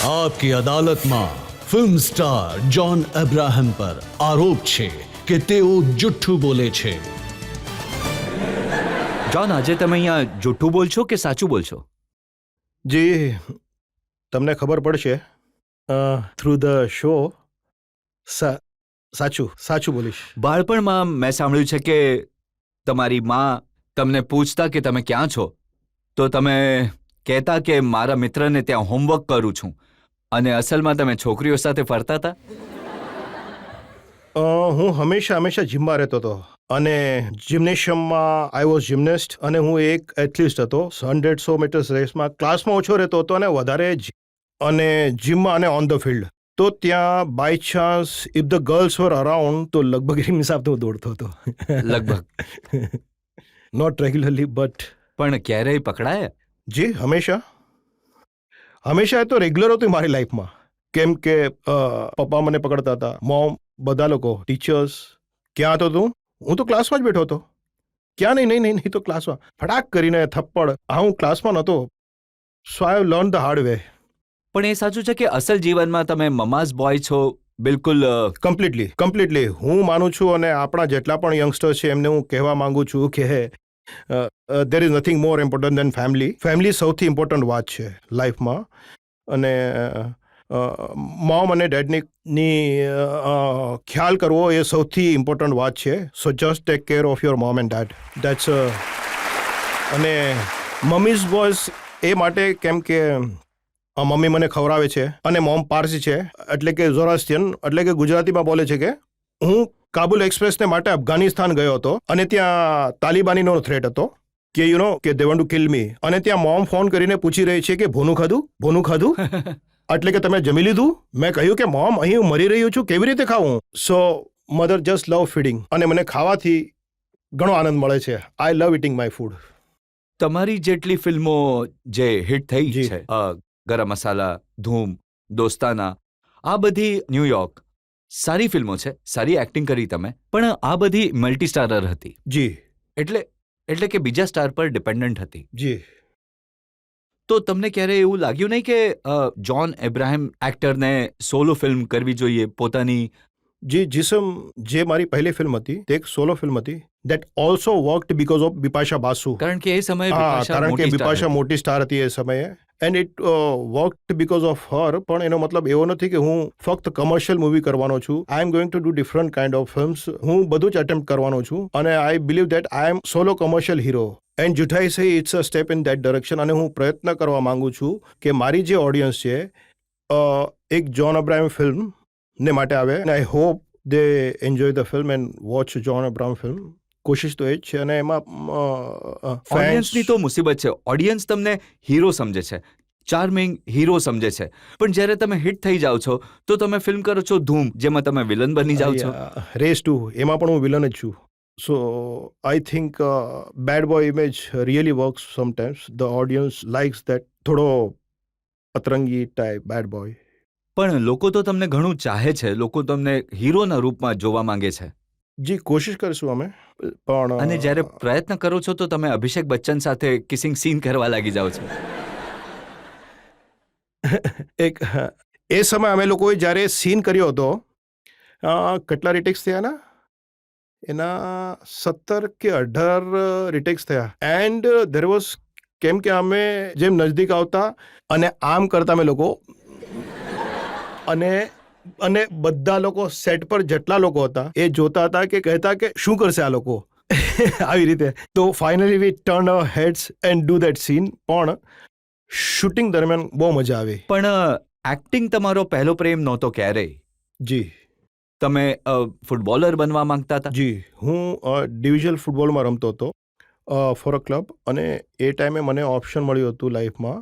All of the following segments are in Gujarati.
आपकी अदालत में फिल्म स्टार जॉन अब्राहम पर आरोप છે કે તેઓ જુઠ્ઠું બોલે છે। જોન, આજે તમે અહીંયા જુઠ્ઠું બોલશો કે સાચું બોલશો? જી તમને ખબર પડશે થ્રુ ધ શો। સાચું બોલીશ। બાળપણમાં મેં સાંભળ્યું છે કે તમારી માં તમને પૂછતા કે તમે ક્યાં છો તો તમે કહેતા કે મારા મિત્રને ત્યાં હોમવર્ક કરું છું, અને અસલમાં તમે છોકરીઓ સાથે ફરતા હતા? હું હંમેશા જીમમાં રહેતો હતો અને જિમ્નેશિયમમાં આઈ વોઝ જિમ્નેસ્ટ, અને હું એક એથ્લીટ હતો। 100 મીટર્સ રેસમાં ક્લાસમાં ઓછો રહેતો હતો અને વધારે અને જીમમાં અને ઓન ધ ફિલ્ડ। તો ત્યાં by chance if the girls were around તો લગભગ એ હિસાબથી હું દોડતો હતો। લગભગ નોટ રેગ્યુલરલી બટ પણ ક્યારેય પકડાયા? જી હંમેશા તો રેગ્યુલર હતું મારી લાઈફમાં, કેમ કે પપ્પા મને પકડતા હતા, મોમ, બધા લોકો, ટીચર્સ। ક્યાં હતો તું? હું તો ક્લાસમાં જ બેઠો હતો। ક્યાં નહીં તો ક્લાસમાં ફટાક કરીને થપ્પડ। હું ક્લાસમાં નહોતો, so I have learn the hard way. પણ એ સાચું છે કે અસલ જીવનમાં તમે મમાઝ બોય છો? બિલકુલ કમ્પ્લીટલી હું માનું છું, અને આપણા જેટલા પણ યંગસ્ટર્સ છે એમને હું કહેવા માંગુ છું કે there is nothing more important then family. Family સૌથી ઇમ્પોર્ટન્ટ વાત છે લાઈફમાં, અને મોમ અને ડેડની ખ્યાલ કરવો એ સૌથી ઇમ્પોર્ટન્ટ વાત છે। So just take care of your mom and dad, that's. અને મમ્મીઝ બોયઝ એ માટે કેમ કે મમ્મી મને ખવડાવે છે અને મોમ પારસી છે, એટલે કે ઝોરાસ્ટ્રિયન, એટલે કે ગુજરાતીમાં બોલે છે કે હું કાબુલ એક્સપ્રેસને માટે અફઘાનિસ્તાન ગયો હતો અને ત્યાં તાલિબાનીનો થ્રેટ હતો કે કે દે વોન્ટ ટુ કિલ મી, અને ત્યાં મોમ ફોન કરીને પૂછી રહી છે કે ભોનું ખાધું એટલે કે તમે જમી લીધું? મેં કહ્યું કે મોમ, અહીં હું મરી રહ્યું છું, કેવી રીતે ખાવું? સો મધર જસ્ટ લવ ફીડિંગ, અને મને ખાવાથી ઘણો આનંદ મળે છે। આઈ લવ ઇટિંગ માય ફૂડ। તમારી જેટલી ફિલ્મો જે હિટ થઈ છે, ગરમ મસાલા, ધૂમ, દોસ્તાના, આ બધી ન્યૂયોર્ક, સારી ફિલ્મો છે, સારી એક્ટિંગ કરી તમે, પણ આ બધી મલ્ટી સ્ટારર હતી। જી એટલે કે બીજા સ્ટાર પર ડિપેન્ડન્ટ હતી। જી તો તમને ક્યારે એવું લાગ્યું નહીં કે જોન અબ્રાહમ એક્ટરને સોલો ફિલ્મ કરવી જોઈએ પોતાની? જી જીસમ, જે મારી પહેલી ફિલ્મ હતી તે એક સોલો ફિલ્મ હતી, that also worked because of Bipasha Basu. કારણ કે એ સમયે કારણ કે બિપાશા મોટી સ્ટાર હતી એ સમયે, and it worked because of her. પણ એનો મતલબ એવો નથી કે હું ફક્ત કમર્શિયલ મૂવી કરવાનો છું। I am going to do different kind of films. હું બધું જ એટેમ્પ્ટ કરવાનો છું, અને I believe that I am solo commercial hero, and જુઠાઈ સે it's a step in that direction. અને હું પ્રયત્ન કરવા માંગુ છું કે મારી જે ઓડિયન્સ છે એક જોન અબ્રાહમ ફિલ્મ ને માટે આવે, અને I hope they enjoy the film and watch John Abraham film. કોશિશ તો એ જ છે, અને એમાં ઓડિયન્સની તો મુસીબત છે। ઓડિયન્સ તમને હીરો સમજે છે, ચાર્મિંગ હીરો સમજે છે, પણ જ્યારે તમે હિટ થઈ જાઓ છો તો તમે ફિલ્મ કરો છો ધૂમ, જેમાં તમે વિલન બની જાઓ છો। રેસ 2 એમાં પણ હું વિલન જ છું। So I think bad boy image really works sometimes. The audience likes that થોડો અતરંગી ટાઈપ બેડ બોય। પણ લોકો તો તમને ઘણું ચાહે છે, લોકો તમને હીરોના રૂપમાં જોવા માંગે છે। જી કોશિશ કરીશું અમે, પણ અને જ્યારે પ્રયત્ન કરો છો તો તમે અભિષેક બચ્ચન સાથે કિસિંગ સીન કરવા લાગી જાઓ છો। એ સમય અમે લોકોએ જ્યારે સીન કર્યો હતો, કેટલા રિટેક્સ થયા ના? એના 17 કે 18 રિટેક્સ થયા, એન્ડ ધેર વોઝ, કેમ કે અમે જેમ નજદીક આવતા અને આમ કરતા અમે લોકો, અને બધા લોકો સેટ પર જેટલા લોકો હતા એ જોતા હતા કે કહેતા કે શું કરશે આ લોકો આવી રીતે। તો finally we turn our heads and do that scene. પણ શૂટિંગ દરમિયાન બહુ મજા આવી। પણ એક્ટિંગ તમારો પહેલો પ્રેમ નહોતો ક્યારેય? જી તમે ફૂટબોલર બનવા માંગતા હતા? જી હું ડિવિઝનલ ફૂટબોલમાં રમતો હતો ફોર અ ક્લબ, અને એ ટાઈમે મને ઓપ્શન મળ્યું હતું લાઈફમાં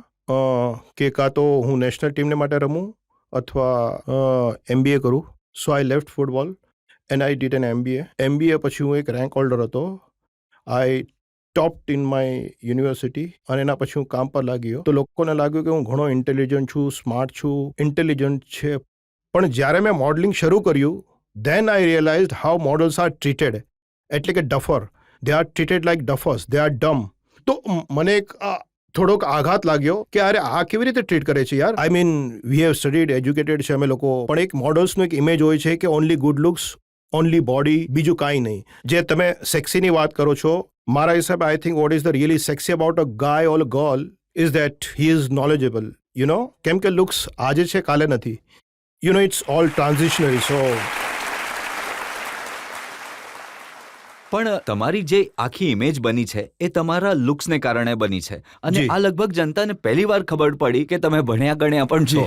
કે કાં તો હું નેશનલ ટીમને માટે રમું અથવા MBA કરું। So I left football and I did an MBA પછી હું એક રેન્ક હોલ્ડર હતો। I topped in my university, અને એના પછી હું કામ પર લાગ્યો તો લોકોને લાગ્યું કે હું ઘણો ઇન્ટેલિજન્ટ છું, સ્માર્ટ છું, ઇન્ટેલિજન્ટ છે। પણ જ્યારે મેં મોડલિંગ શરૂ કર્યું, then I realised how models are treated, એટલે કે duffer, they are treated like duffers, they are dumb. તો મને એક થોડોક આઘાત લાગ્યો કે અરે આ કેવી રીતે ટ્રીટ કરે છે યાર. I mean we have studied educated છે અમે લોકો, પણ એક મોડલ્સનો એક ઇમેજ હોય છે કે only good looks, only body, બીજું કાંઈ નહીં. જે તમે સેક્સીની વાત કરો છો, મારા હિસાબે I think what is the really sexy about a guys or a girl is that he is knowledgeable, you know. કેમ કે લુક્સ આજે છે કાલે નથી, યુ નો, ઇટ્સ ઓલ ટ્રાન્ઝિશનરી. સો પણ તમારી જે આખી ઇમેજ બની છે એ તમારા લુક્સને કારણે બની છે, અને જી. આ લગભગ જનતાને પહેલી વાર ખબર પડી કે તમે ભણ્યા ગણ્યા પણ છો.